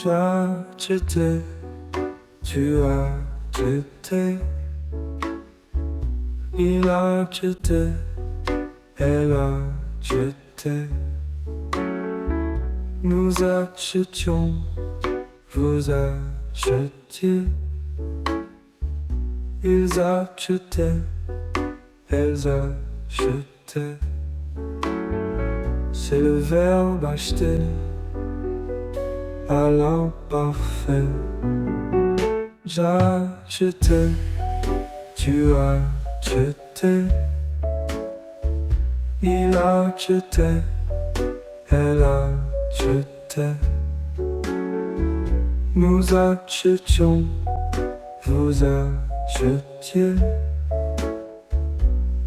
J'achetais, tu achetais, il achetait, elle achetait. Nous achetions, vous achetiez. Ils achetaient, elles achetaient. C'est le verbe acheter à l'imparfait. J'achetais, tu achetais. Il achetait, elle achetait. Nous achetions, vous achetiez.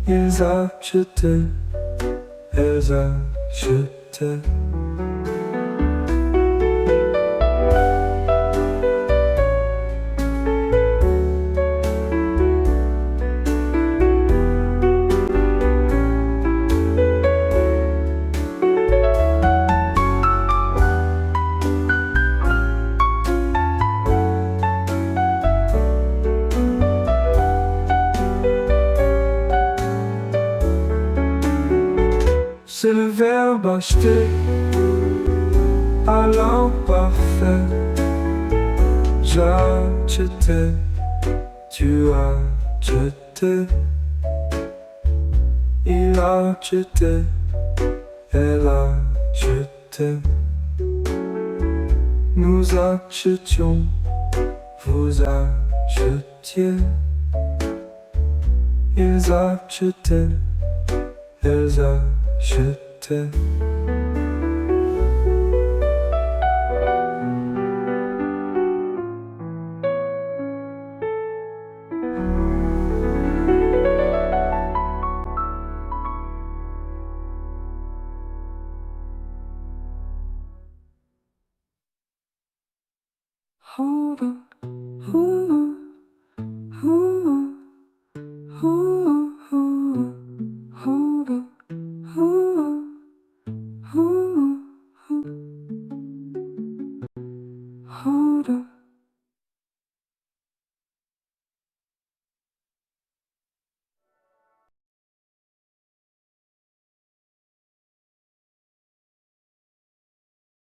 Ils achetaient, elles achetaient. C'est le verbe acheter à l'imparfait. J'achetais, tu achetais. Il achetait, elle achetait. Nous achetions, vous achetiez. Ils achetaient, elles achetaient. Hold on, hold on.